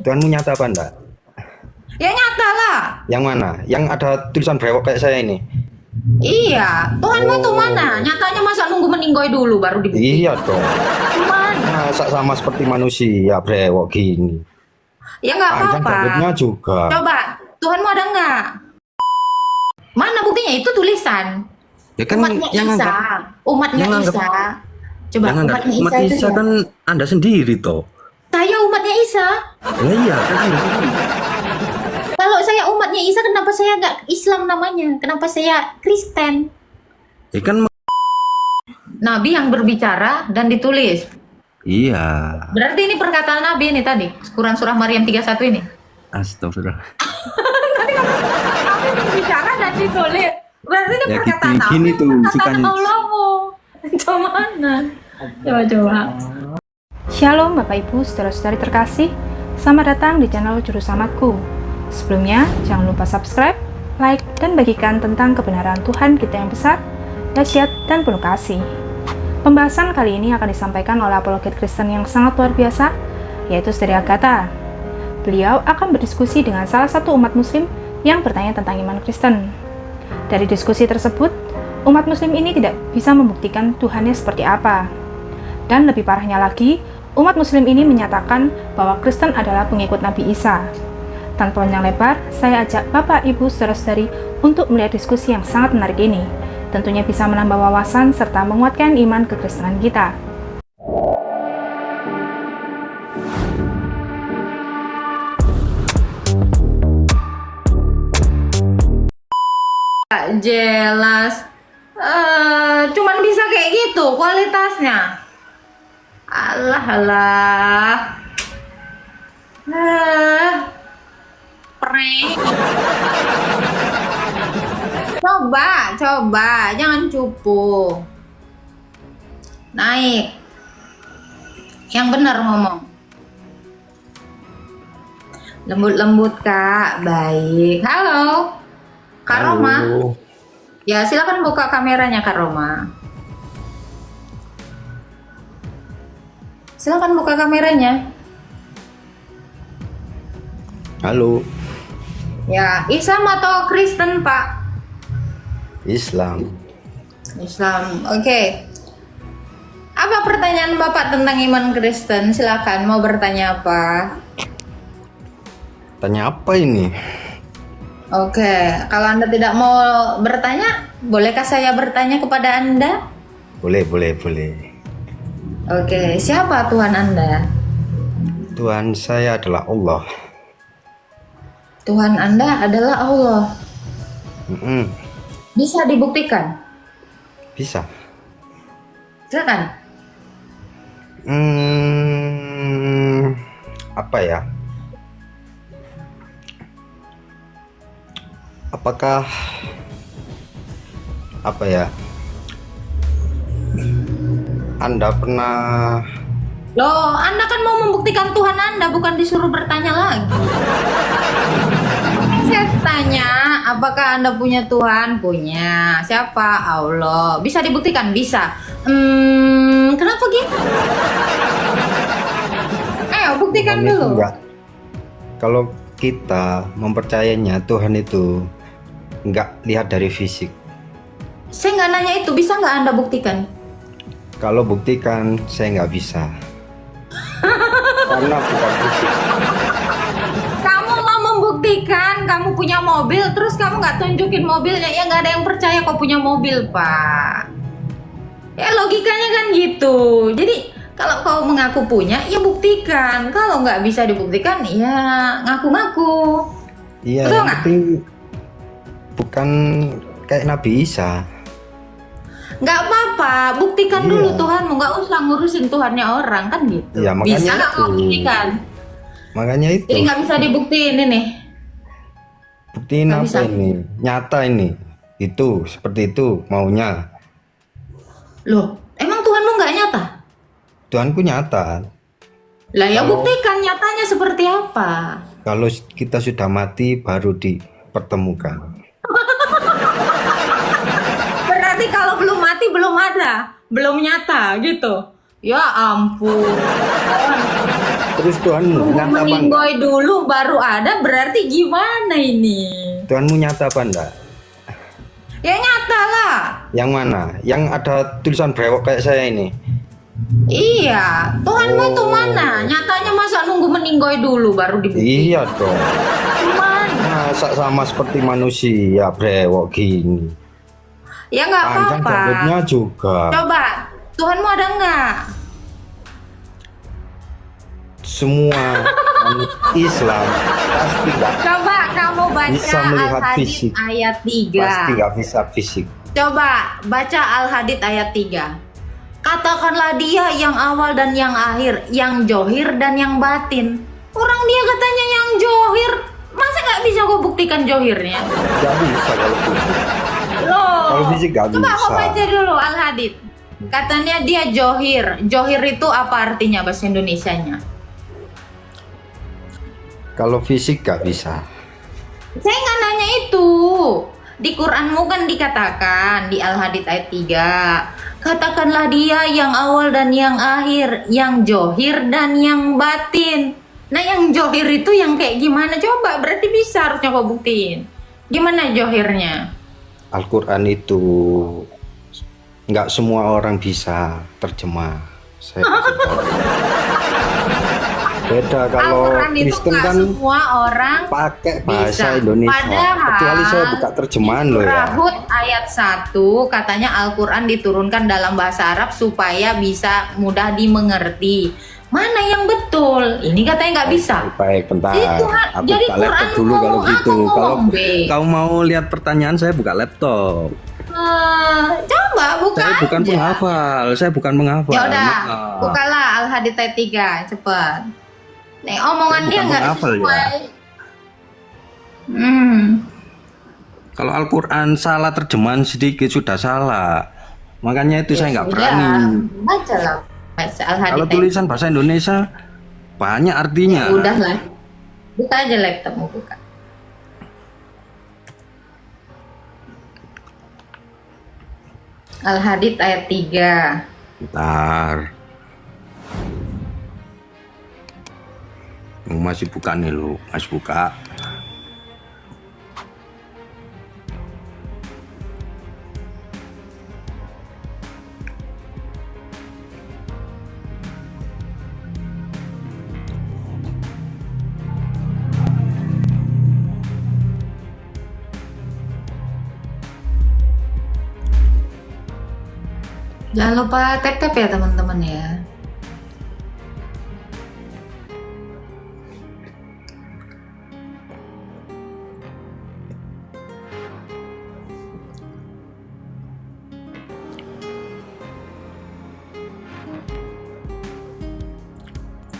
Tuhanmu nyata apa enggak? Ya nyata lah. Yang mana? Yang ada tulisan brewok kayak saya ini? Iya, Tuhanmu itu Oh. mana? Nyatanya masa nunggu meninggoy dulu baru dibuktiin? Iya dong. Mana? Masa sama seperti manusia brewok gini. Ya nggak Panjang apa-apa. rambutnya juga. Coba, Tuhanmu ada nggak? Mana buktinya? Itu tulisan. Ya kan Umatnya yang Isa. anggap, Umatnya yang anggap- Isa. Coba, yang anggap umatnya umat Isa itu Isa siapa? kan Anda sendiri toh. Saya umatnya Isa. Ya iya kan Anda sendiri. Kalau saya umatnya Isa, kenapa saya nggak Islam namanya? Kenapa saya Kristen? Ya kan Nabi yang berbicara dan ditulis. iya. Berarti ini perkataan Nabi ini tadi. Quran surah Maryam 31 ini. Astagfirullah. Nabi berbicara dan ditulis. Berarti ini Ya, perkataan Nabi. gini tuh, Perkataan sukanya. Allahmu. Gimana? Coba. Shalom Bapak Ibu, saudara-saudari terkasih. Selamat datang di channel Juru Selamatku. Sebelumnya, jangan lupa subscribe, like, dan bagikan tentang kebenaran Tuhan kita yang besar, dahsyat, dan penuh kasih. Pembahasan kali ini akan disampaikan oleh apologet Kristen yang sangat luar biasa, yaitu Saudari Agatha. Beliau akan berdiskusi dengan salah satu umat muslim yang bertanya tentang iman Kristen. Dari diskusi tersebut, umat muslim ini tidak bisa membuktikan Tuhannya seperti apa. Dan lebih parahnya lagi, umat muslim ini menyatakan bahwa Kristen adalah pengikut Nabi Isa. Tanpa panjang lebar, saya ajak Bapak, Ibu, Saudara-saudari untuk melihat diskusi yang sangat menarik ini. Tentunya bisa menambah wawasan serta menguatkan iman kekristenan kita. Gak jelas. Cuman bisa kayak gitu kualitasnya. Alah alah. Prank. Coba, jangan cupu. Naik. Yang benar ngomong. Lembut-lembut Kak, baik. Halo. Kak Roma. Halo. Ya, silakan buka kameranya Kak Roma. Silakan buka kameranya. Halo. Ya, Islam atau Kristen, Pak? Islam. Islam. Oke. Apa pertanyaan Bapak tentang iman Kristen? Silakan, mau bertanya apa? Tanya apa ini? Oke, kalau Anda tidak mau bertanya, bolehkah saya bertanya kepada Anda? Boleh. Oke, siapa Tuhan Anda? Tuhan saya adalah Allah. Tuhan Anda adalah Allah. Mm-mm. Bisa dibuktikan? Bisa. Silakan. Apa ya? Apakah apa ya? Anda pernah Loh, Anda kan mau membuktikan Tuhan Anda, bukan disuruh bertanya lagi. Saya tanya, apakah Anda punya Tuhan? Punya. Siapa? Allah. Bisa dibuktikan? Bisa. Kenapa gitu? Ayo, buktikan Tuhan itu dulu. enggak? Kalau kita mempercayainya Tuhan itu enggak lihat dari fisik. Saya nggak nanya itu, bisa nggak Anda buktikan? Kalau buktikan saya nggak bisa. Karena bukan fisik. Kamu mau membuktikan kamu punya mobil, terus kamu nggak tunjukin mobilnya, ya nggak ada yang percaya kau punya mobil, Pak. Ya logikanya kan gitu. Jadi kalau kau mengaku punya, ya buktikan. Kalau nggak bisa dibuktikan, ya ngaku-ngaku. Iya, Betul yang nggak? penting bukan kayak Nabi Isa. Nggak apa-apa, buktikan Iya. dulu Tuhanmu. Nggak usah ngurusin Tuhannya orang, kan gitu. Iya, makanya Bisa nggak kau itu. buktikan? Makanya itu. Jadi nggak bisa dibuktiin ini. Buktiin nggak apa bisa. ini? Nyata ini. Itu seperti itu maunya. Loh, emang Tuhanmu nggak nyata? Tuhanku nyata. Lah ya Kalau- buktikan nyatanya seperti apa. Kalau kita sudah mati baru dipertemukan. Berarti kalau belum mati belum ada, belum nyata gitu. Ya ampun. Terus Tuhanmu Nunggu nyata apa enggak? meninggoy dulu baru ada, berarti gimana ini? Tuhanmu nyata apa enggak? Ya nyata lah. Yang mana? Yang ada tulisan brewok kayak saya ini. Iya, Tuhanmu itu Oh. mana? Nyatanya masa nunggu meninggoy dulu baru dibukti? Iya dong. Gimana? Masa sama seperti manusia brewok gini. Ya nggak Panjang apa-apa. jamretnya juga. Coba, Tuhanmu ada nggak? Semua Islam pasti enggak. Coba kamu baca Bisa melihat Al-Hadid fisik. ayat Pasti 3. enggak bisa fisik. Coba baca Al-Hadid ayat 3. Katakanlah dia yang awal dan yang akhir, yang johir dan yang batin. Orang dia katanya yang johir. Masa nggak bisa kau buktikan johirnya? Enggak bisa kalau fisik. Loh. Kalau fisik nggak Coba bisa. kau baca dulu Al-Hadid. Katanya dia johir. Johir itu apa artinya bahasa Indonesianya? Kalau fisik nggak bisa. Saya nggak nanya itu. Di Quranmu kan dikatakan di Al-Hadid ayat 3. Katakanlah dia yang awal dan yang akhir, yang johir dan yang batin. Nah yang johir itu yang kayak gimana? Coba berarti bisa harusnya kau buktiin. Gimana johirnya? Al-Quran itu nggak semua orang bisa terjemah. Saya kasih tahu. Beda kalau Al-Quran itu Kristen nggak kan semua orang pakai bahasa bisa. Indonesia. Padahal Kecuali saya buka terjemahan loh ya. Surah Hud ayat 1 katanya Al-Quran diturunkan dalam bahasa Arab supaya bisa mudah dimengerti. Mana yang betul? Ini katanya nggak bisa. Baik, bentar. Itu, Aku jadi buka laptop Quran dulu kalau ngomong gitu. apa, Kalau ngomong B? kamu mau lihat pertanyaan saya buka laptop. Coba buka Saya bukan aja. penghafal. Saya bukan penghafal. Ya udah, Maaf. bukalah Al-Hadid ayat 3, cepet. Nih omongan Saya dia bukan nggak penghafal, ya. sesuai. Kalau Al-Quran salah terjemahan sedikit sudah salah. Makanya itu saya nggak Sudah, berani. bacalah. Baca Al-Hadid Kalau ayat tulisan bahasa Indonesia banyak artinya. Udah lah. Buka aja laptopmu, buka. Al-Hadid ayat 3. Bentar. Masih buka nih lo, masih buka. Jangan lupa tap-tap ya teman-teman ya.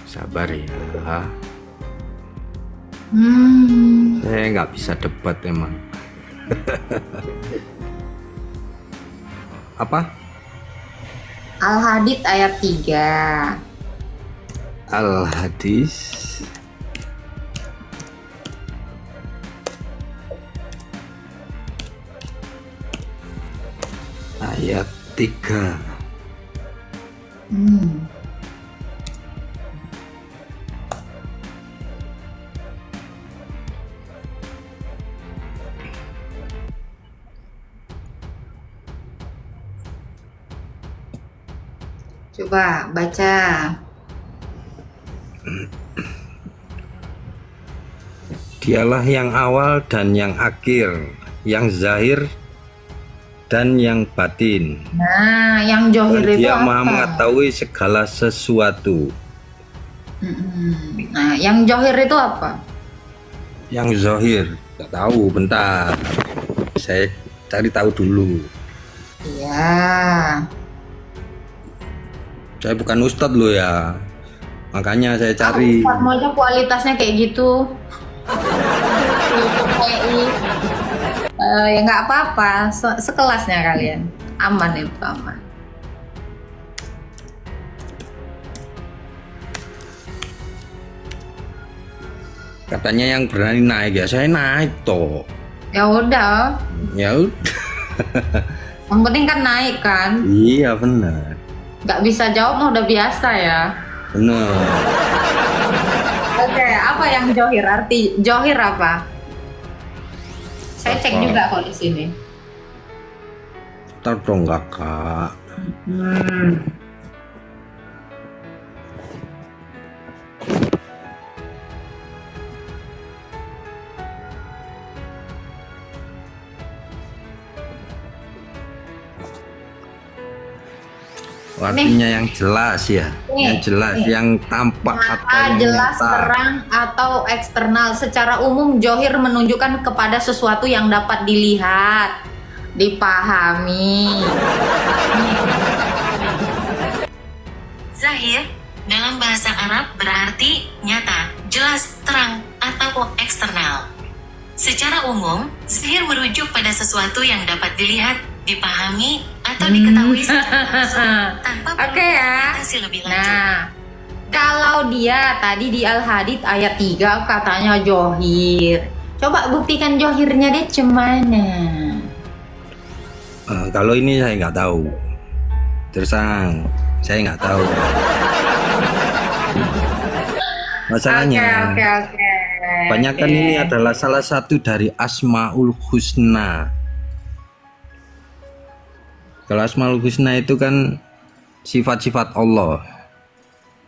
Sabar ya. Hmm. Saya nggak bisa debat emang. Apa? Al-Hadid ayat 3. Al-Hadis ayat 3. Hmm. Coba baca. Dialah yang awal dan yang akhir, yang zahir dan yang batin. Nah, yang johir Dan itu dia apa? maha mengetahui segala sesuatu. Nah, yang johir itu apa? Yang zahir, nggak tahu, bentar. Saya cari tahu dulu. Iya. Saya bukan ustadz loh ya. Makanya saya cari. Ustadz aja kualitasnya kayak gitu. Ya nggak apa-apa, sekelasnya kalian. Aman itu, aman. Katanya yang berani naik ya, saya naik toh. Ya udah, Ya udah. yang penting kan naik kan. Iya benar. Nggak bisa jawab mah udah biasa ya. Benar. yang johir? Arti johir apa? Saya cek Apa? juga kok di sini. Ntar dong kakak. Artinya yang jelas ya, yang jelas, yang tampak atau Nyata, yang jelas, nyata. terang, atau eksternal. Secara umum, johir menunjukkan kepada sesuatu yang dapat dilihat, dipahami. Zahir dalam bahasa Arab berarti nyata, jelas, terang, atau eksternal. Secara umum, zahir merujuk pada sesuatu yang dapat dilihat, dipahami, atau diketahui secara langsung tanpa perlu Oke ya. interpretasi lebih lanjut. Nah, kalau dia tadi di Al-Hadid ayat 3 katanya johir. Coba buktikan johirnya deh cemana. Kalau ini saya nggak tahu. Terus terang, saya nggak tahu. Masalahnya, Oke. banyak kan ini adalah salah satu dari Asmaul Husna. Kalau Asmaul Husna itu kan sifat-sifat Allah.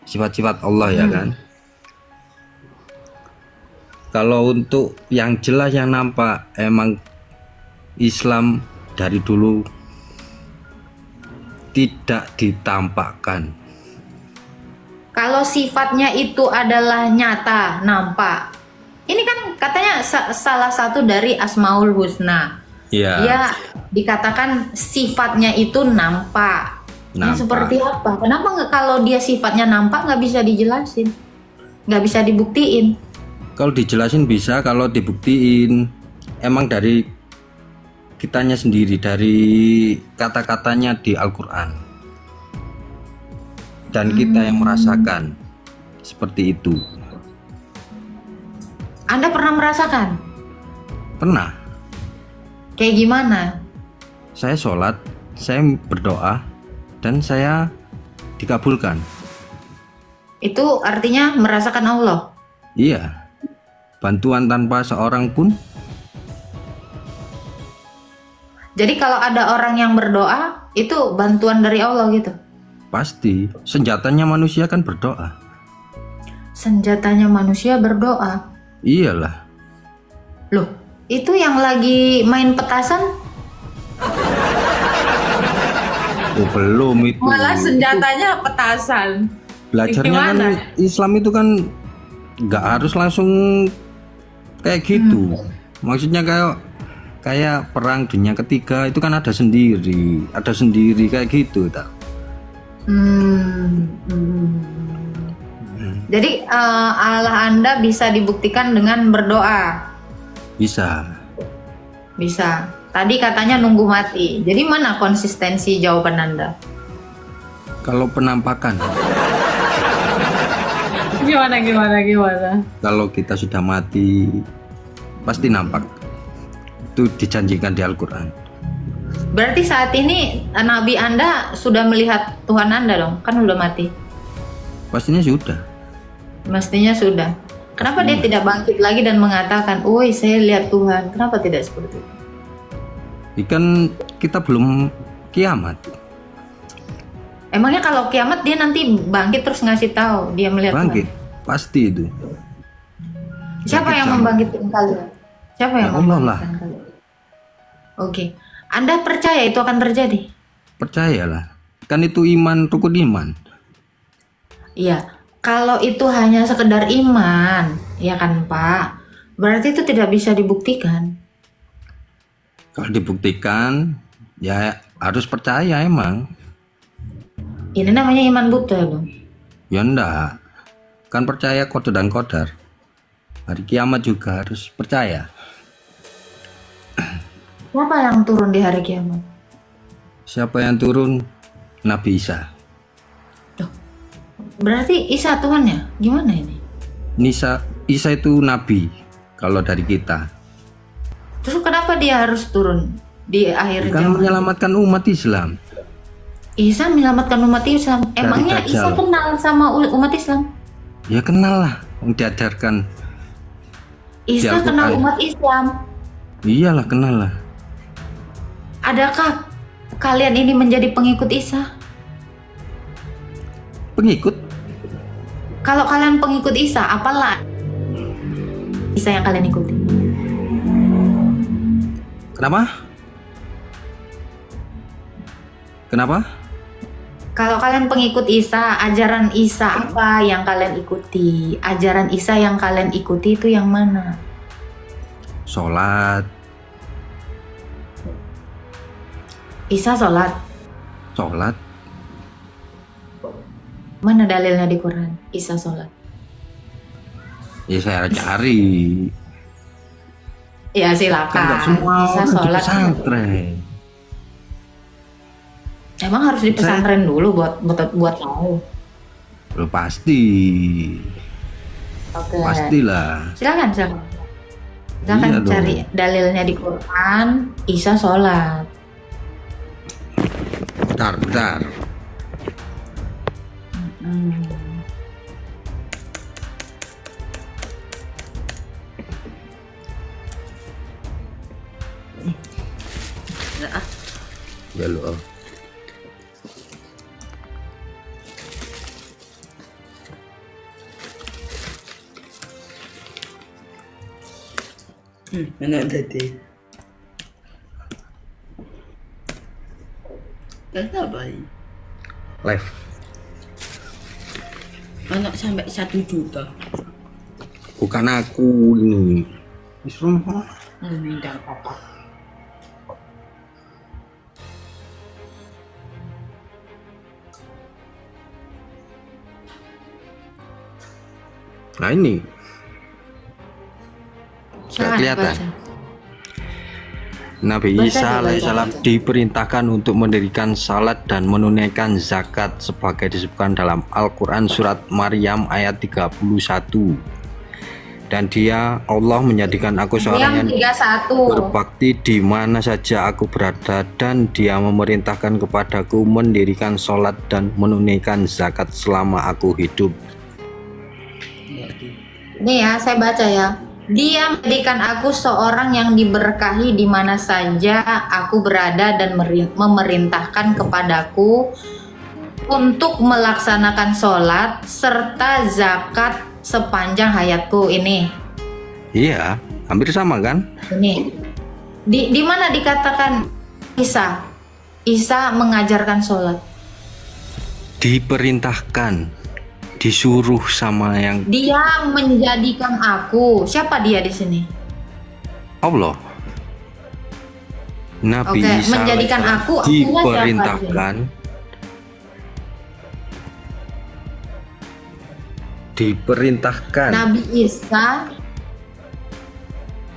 Sifat-sifat Allah ya kan. Kalau untuk yang jelas yang nampak, emang Islam dari dulu tidak ditampakkan. Kalau sifatnya itu adalah nyata, nampak. Ini kan katanya salah satu dari Asmaul Husna. Ya. Dia dikatakan sifatnya itu nampak. Yang Nampak. seperti apa? Kenapa nggak kalau dia sifatnya nampak nggak bisa dijelasin? Nggak bisa dibuktiin? Kalau dijelasin bisa, kalau dibuktiin emang dari kitanya sendiri, dari kata-katanya di Al-Quran. Dan kita yang merasakan seperti itu. Anda pernah merasakan? Pernah, Kayak gimana? saya sholat, saya berdoa, dan saya dikabulkan. Itu artinya merasakan Allah. Iya, bantuan tanpa seorang pun. Jadi kalau ada orang yang berdoa, itu bantuan dari Allah gitu. Pasti, senjatanya manusia kan berdoa. Senjatanya manusia berdoa. Iyalah. Loh, itu yang lagi main petasan Oh, belum itu. malah senjatanya petasan. Belajarnya kan Gimana? Islam itu kan nggak harus langsung kayak gitu. Maksudnya kayak perang dunia ketiga itu kan ada sendiri kayak gitu tak. Jadi Allah Anda bisa dibuktikan dengan berdoa. Bisa. Bisa. Tadi katanya nunggu mati. Jadi mana konsistensi jawaban Anda? Kalau penampakan, Gimana? kalau kita sudah mati pasti nampak. Itu dijanjikan di Al-Quran. Berarti saat ini Nabi Anda sudah melihat Tuhan Anda dong? Kan udah mati. Pastinya sudah. Mestinya sudah. Kenapa dia tidak bangkit lagi dan mengatakan, "Woi, saya lihat Tuhan." Kenapa tidak seperti itu? Ikan kita belum kiamat. Emangnya kalau kiamat dia nanti bangkit terus ngasih tahu dia melihat Bangkit, Tuhan? pasti itu. Siapa yang membangkitkan kalian? Siapa yang Ya Allah lah. membangkitkan kalian? Oke. Anda percaya itu akan terjadi? Percayalah. Kan itu iman, rukun iman. Iya. Kalau itu hanya sekedar iman, ya kan Pak? Berarti itu tidak bisa dibuktikan. Kalau dibuktikan, ya harus percaya emang. Ini namanya iman buta dong. Ya enggak. Kan percaya qada dan qadar. Hari kiamat juga harus percaya. Siapa yang turun di hari kiamat? Siapa yang turun? Nabi Isa. Berarti Isa Tuhannya? Gimana ini? Isa itu nabi kalau dari kita. Terus kenapa dia harus turun di akhir Kan zaman? menyelamatkan umat Islam. Isa menyelamatkan umat Islam. Emangnya Dajjal. Isa kenal sama umat Islam? Ya kenal lah, diajarkan Isa Al-Quran. kenal umat Islam. Iyalah, kenal lah. Adakah kalian ini menjadi pengikut Isa? Pengikut? Kalau kalian pengikut Isa, apalah Isa yang kalian ikuti? Kenapa? Kenapa? Kalau kalian pengikut Isa, ajaran Isa apa yang kalian ikuti? Ajaran Isa yang kalian ikuti itu yang mana? Sholat. Isa sholat. Sholat. Mana dalilnya di Quran? Isa sholat. Ya saya cari. Ya Kan silakan. nggak semua Isa orang di sholat. pesantren. Emang harus di pesantren dulu buat tahu. Loh, pasti. Oke. Pastilah. Silakan. Silakan Iya dong. cari dalilnya di Quran. Isa sholat. Bentar. Hmm. Ya lo. Anak tadi. Kenapa ini? Live. Anak sampai 1 juta. Bukan aku ini. Islam. Minta apa? Nah ini. Gak Silakan, kelihatan. baca. Nabi Baca Isa deh, alaihissalam baca. diperintahkan untuk mendirikan salat dan menunaikan zakat sebagai disebutkan dalam Al-Quran surat Maryam ayat 31. Dan dia, Allah menjadikan aku seorang Yang yang 31. berbakti di mana saja aku berada, dan dia memerintahkan kepadaku mendirikan salat dan menunaikan zakat selama aku hidup. Nih ya, saya baca ya. Dia menjadikan aku seorang yang diberkahi di mana saja aku berada dan memerintahkan kepadaku untuk melaksanakan sholat serta zakat sepanjang hayatku. Ini Iya, hampir sama kan? di mana dikatakan Isa mengajarkan sholat? Diperintahkan, disuruh sama yang Dia menjadikan aku. Siapa dia di sini? Allah. Nabi Oke, Isa menjadikan alaihissalam aku artinya siapa diperintahkan Nabi Isa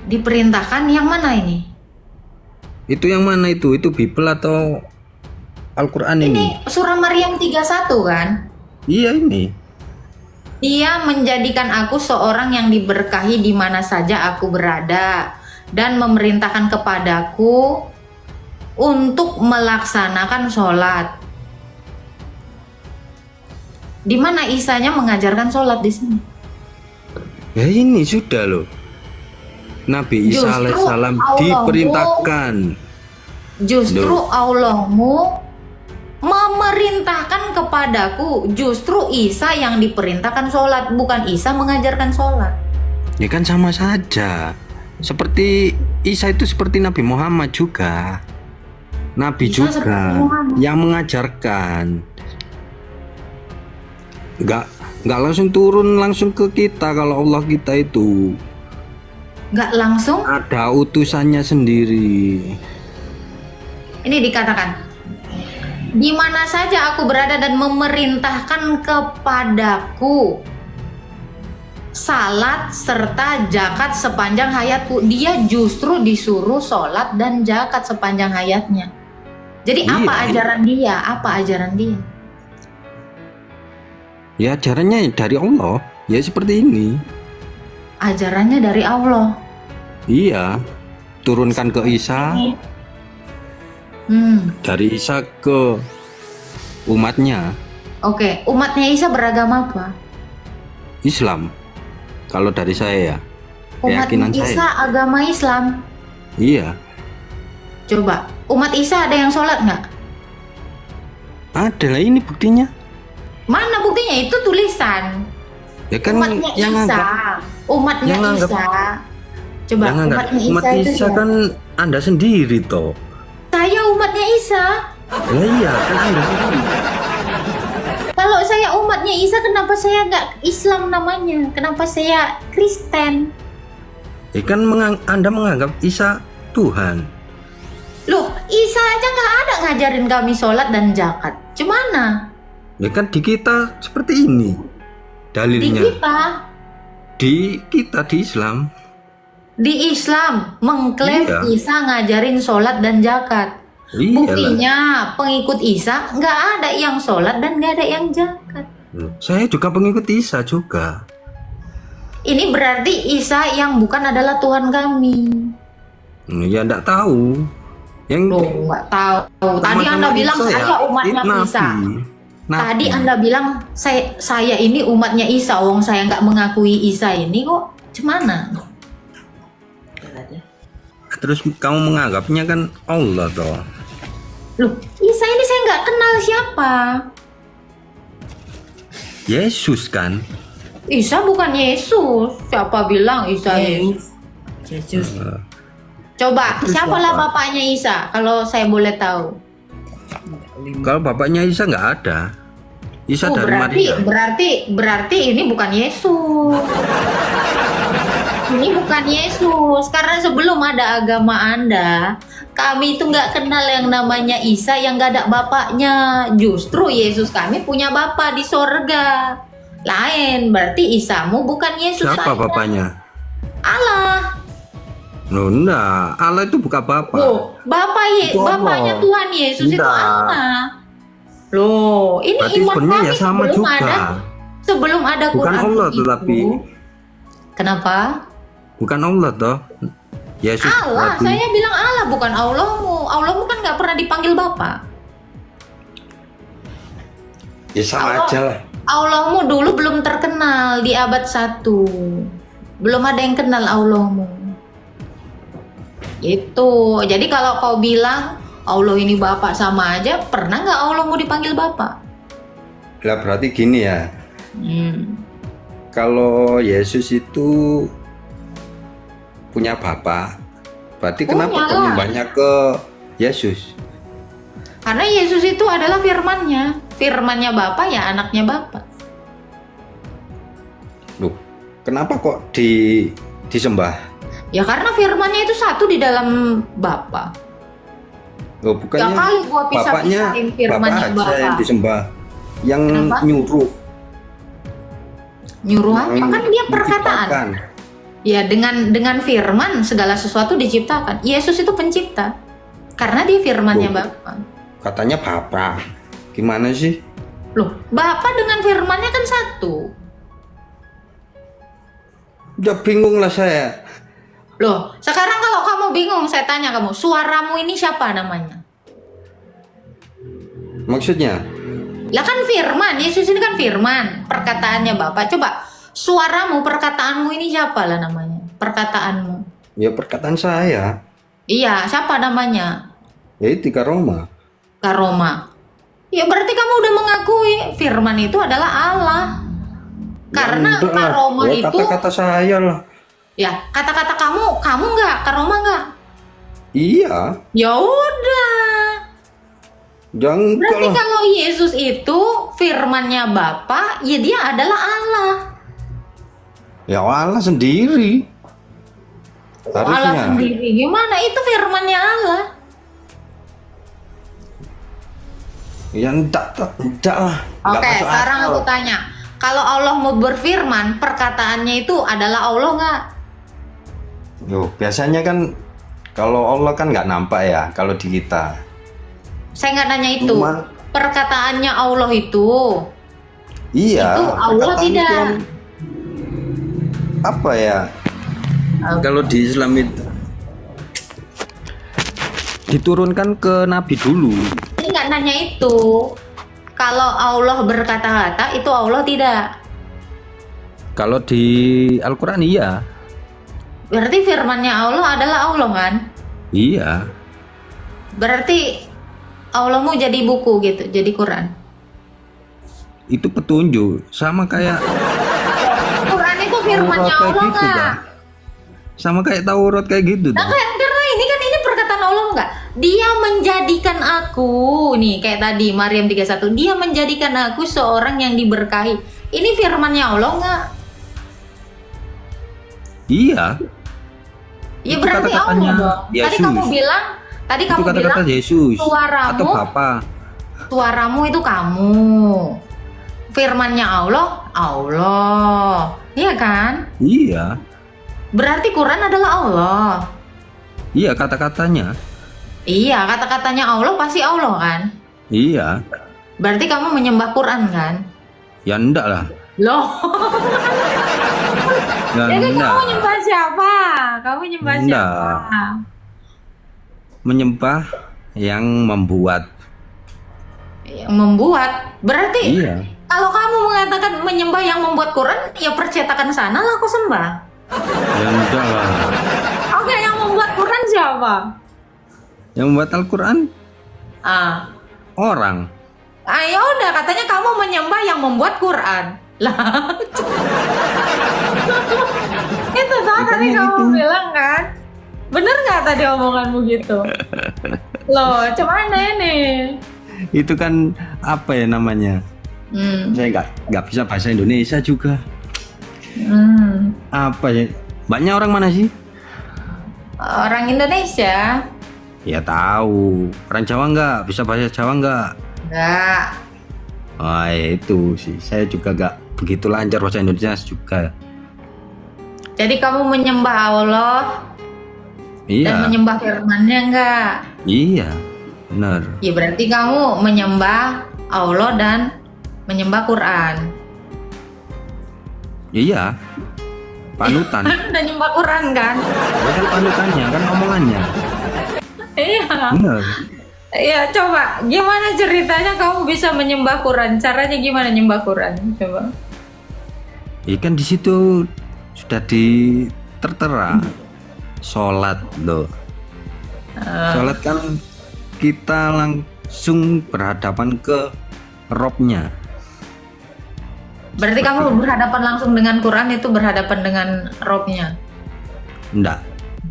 diperintahkan yang mana ini? Itu yang mana itu? Itu Bible atau Al-Quran ini? Ini surah Maryam 31 kan? Iya ini. Dia menjadikan aku seorang yang diberkahi di mana saja aku berada dan memerintahkan kepadaku untuk melaksanakan sholat. Di mana Isanya mengajarkan sholat di sini? Ya ini sudah loh. Nabi Isa Justru alaihissalam Allahmu- diperintahkan. Justru Allahmu memerintahkan kepadaku. Justru Isa yang diperintahkan sholat, bukan Isa mengajarkan sholat. Ya kan sama saja. Seperti Isa itu seperti Nabi Muhammad juga. Nabi Isa juga seperti Muhammad. yang mengajarkan. Nggak langsung turun langsung ke kita. Kalau Allah kita itu Nggak langsung. ada utusannya sendiri. Ini dikatakan, di mana saja aku berada dan memerintahkan kepadaku salat serta zakat sepanjang hayatku. Dia justru disuruh sholat dan zakat sepanjang hayatnya. Jadi Iya. apa ajaran dia? Apa ajaran dia? Ya ajarannya dari Allah. Ya seperti ini. Ajarannya dari Allah. Iya. Turunkan ke Isa, dari Isa ke umatnya Oke, umatnya Isa beragama apa? Islam. Kalau dari saya ya. Umat keyakinan Isa saya. agama Islam. Iya, Coba, umat Isa ada yang sholat nggak? ada lah ini buktinya. Mana buktinya? Itu tulisan. Ya kan Umatnya yang Isa. anggap Umatnya yang anggap- Isa. Coba, yang anggap umatnya umat Isa itu Isa siapa? kan Anda sendiri toh. Saya umatnya Isa. Lah iya kan Anda sendiri. Kalau saya umatnya Isa, kenapa saya nggak Islam namanya? Kenapa saya Kristen? Ya kan Anda menganggap Isa Tuhan. Loh, Isa aja nggak ada ngajarin kami sholat dan zakat. Cemana? Ya kan di kita seperti ini Di dalilnya. kita, Di Islam. di Islam mengklaim Iya. Isa ngajarin sholat dan zakat. Iyalah. Buktinya pengikut Isa nggak ada yang sholat dan nggak ada yang zakat. Saya juga pengikut Isa juga. Ini berarti Isa yang bukan adalah Tuhan kami. Ya enggak tahu. Yang Loh, nggak tahu. Tadi sama-sama Anda bilang Isa ya, saya umatnya Nabi. Isa. Nabi. Tadi Anda bilang saya ini umatnya Isa. Wong saya nggak mengakui Isa ini kok. Cemana? Terus kamu menganggapnya kan Allah toh. Loh, Isa ini saya nggak kenal siapa. Yesus kan. Isa bukan Yesus. Siapa bilang Isa Yesus? Yesus. Coba, Terus siapalah siapa? bapaknya Isa? Kalau saya boleh tahu. Kalau bapaknya Isa nggak ada. Isa Oh, dari Maria. berarti ini bukan Yesus. Ini bukan Yesus. Karena sebelum ada agama Anda, kami itu nggak kenal yang namanya Isa yang nggak ada bapaknya. Justru Yesus kami punya bapa di sorga. Lain, berarti Isamu bukan Yesus. Siapa saya. bapaknya? Allah. Loh, enggak. Allah itu bukan bapak. Loh, Itu Allah. bapaknya Tuhan Yesus itu Enggak. Allah. Loh, ini Berarti iman sebenarnya kami ya sama sebelum juga. sebelum ada Bukan Quran Allah itu. tetapi Kenapa? bukan Allah toh. Yesus Allah, berarti. saya bilang Allah bukan Allahmu. Allahmu kan nggak pernah dipanggil Bapak. Ya sama Allah. aja lah. Allahmu dulu belum terkenal di abad 1. Belum ada yang kenal Allahmu. Itu. Jadi kalau kau bilang Allah ini Bapak sama aja, pernah nggak Allahmu dipanggil Bapak? Lah berarti gini ya. Kalau Yesus itu punya bapak, berarti Punya kenapa kok lah. nyembahnya ke Yesus? Karena Yesus itu adalah firman-Nya. Firman-Nya Bapa ya anaknya Bapa. Loh, kenapa kok disembah? Ya karena firman-Nya itu satu di dalam Bapa. Oh, bukannya Ya kali gua bapaknya pisah-pisahin bapak firman-nya aja Bapa. yang disembah, yang Kenapa? nyuruh. Nyuruh apa? yang Kan dia perkataan. diciptakan. Ya dengan firman segala sesuatu diciptakan. Yesus itu pencipta. Karena dia firman-Nya Loh. Bapa. Katanya bapak. Gimana sih? Loh, Bapa dengan firman-Nya kan satu. Udah bingung lah saya. Loh, sekarang kalau kamu bingung, saya tanya kamu, suaramu ini siapa namanya? Maksudnya? Lah kan firman, Yesus ini kan firman, perkataannya Bapa. Coba, suaramu, perkataanmu ini siapa lah namanya? Perkataanmu. Ya perkataan saya. Iya, siapa namanya? Ya itu Karoma. Karoma. Ya berarti kamu udah mengakui firman itu adalah Allah. Karena Ya, enggak lah. Karoma Ya, itu, kata-kata saya lah. ya kata-kata kamu nggak, Karoma nggak? Iya. Ya udah. Jangan Berarti lah. kalau Yesus itu firman-Nya Bapa, ya dia adalah Allah. Ya Allah sendiri. Allah Harusnya. sendiri. Gimana? Itu firman-Nya Allah. Ya enggak lah. Enggak Oke, masuk sekarang akal. aku tanya. Kalau Allah mau berfirman, perkataannya itu adalah Allah nggak? Yo, biasanya kan kalau Allah kan nggak nampak ya kalau di kita. Saya nggak nanya itu. Cuma- Perkataannya Allah itu. Iya. Itu Allah perkataan tidak. itu kan apa ya? Kalau di Islam itu diturunkan ke Nabi dulu. Saya nggak nanya itu. Kalau Allah berkata-kata, itu Allah tidak. Kalau di Al-Quran iya. Berarti firmannya Allah adalah Allah kan? Iya, Berarti Allahmu jadi buku gitu, jadi Quran. itu petunjuk sama kayak Quran itu firmannya Taurat kayak Allah gitu, nggak? Bang. Sama kayak Taurat kayak gitu, Nah, Bang. karena ini perkataan Allah nggak? Dia menjadikan aku nih kayak tadi Maryam 31. Dia menjadikan aku seorang yang diberkahi. Ini firmannya Allah nggak? Iya, Ya Itu berarti kata-katanya Allah dong. Tadi Yesus. kamu bilang, itu kata-kata Yesus suaramu- atau Bapa. suaramu itu kamu. Firmannya Allah, Allah. Iya kan? Iya, Berarti Quran adalah Allah. iya kata-katanya. Iya, kata-katanya Allah pasti Allah kan? Iya, Berarti kamu menyembah Quran kan? ya enggak lah. Loh, Ya jadi enggak. kamu nyembah siapa? Kamu nyembah Enggak. siapa? Menyembah yang membuat. Yang membuat. Berarti Iya. kalau kamu mengatakan menyembah yang membuat Quran, ya percetakan sana lah aku sembah. Ya enggak lah. Oke, yang membuat Quran siapa? Yang membuat Al-Quran Ah, orang. ya udah katanya kamu menyembah yang membuat Quran. Lah. Itu tadi Bukannya kamu gitu. bilang kan? Bener nggak tadi omonganmu gitu? Loh, cuman ini. Itu kan apa ya namanya? Saya nggak bisa bahasa Indonesia juga. Apa ya? Banyak orang mana sih? Orang Indonesia? Ya tahu. Orang Jawa nggak bisa bahasa Jawa nggak? Enggak. Wah ya itu sih. Saya juga nggak begitu lancar bahasa Indonesia juga. Jadi kamu menyembah Allah dan Iya, menyembah firman-Nya enggak? iya, benar. Ya berarti kamu menyembah Allah dan menyembah Quran. Iya, panutan. Dan nyembah Quran kan? Ya kan panutannya, kan omongannya. Iya. Benar. Iya, coba gimana ceritanya kamu bisa menyembah Quran? Caranya gimana nyembah Quran? Coba. Ikan di situ sudah tertera sholat loh. Sholat kan kita langsung berhadapan ke Robnya. Berarti kamu berhadapan langsung dengan Quran itu berhadapan dengan Robnya. Enggak,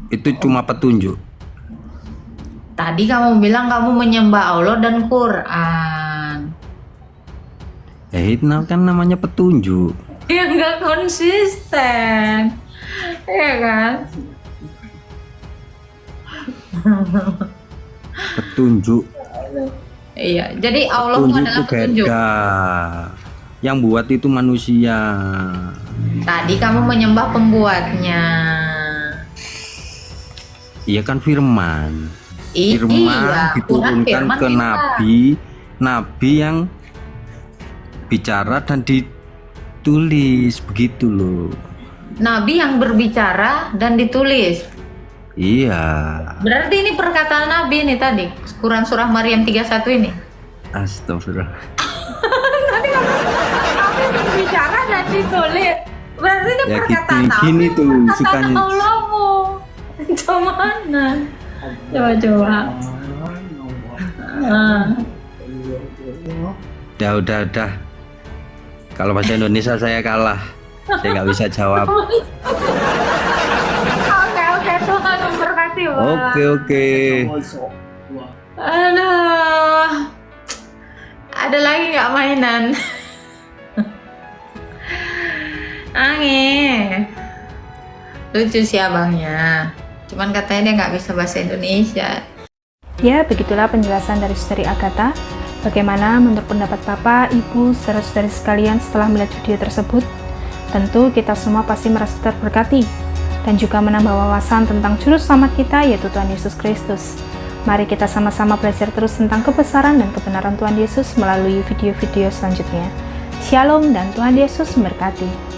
itu cuma petunjuk. Tadi kamu bilang kamu menyembah Allah dan Quran. Itu kan namanya petunjuk. Ya nggak konsisten, ya kan? Petunjuk. Iya, jadi Allah itu Petunjuk adalah itu petunjuk. beda. Yang buat itu manusia. Tadi kamu menyembah pembuatnya. Iya kan firman. Iya, Firman Quran diturunkan firman ke kita. nabi yang bicara dan ditulis begitu loh. Nabi yang berbicara dan ditulis. Iya, Berarti ini perkataan Nabi nih tadi, Quran surah Maryam 31 ini. astagfirullah. Tadi Nabi berbicara dan ditulis. Berarti ini Ya, perkataan gini Nabi, tuh, perkataan sukanya. Allahmu. Gimana? Coba. Ah. Udah. Kalau bahasa Indonesia saya kalah. Saya nggak bisa jawab. Oke, Tuhan memberkati, Pak. Oke. Aduh. Ada lagi nggak mainan? Angin. Lucu sih abangnya. Cuman katanya dia nggak bisa bahasa Indonesia. Ya, begitulah penjelasan dari Saudari Agatha. Bagaimana menurut pendapat Bapak, Ibu, saudara-saudari sekalian setelah melihat video tersebut? Tentu kita semua pasti merasa terberkati dan juga menambah wawasan tentang juru selamat kita, yaitu Tuhan Yesus Kristus. Mari kita sama-sama belajar terus tentang kebesaran dan kebenaran Tuhan Yesus melalui video-video selanjutnya. Shalom dan Tuhan Yesus memberkati.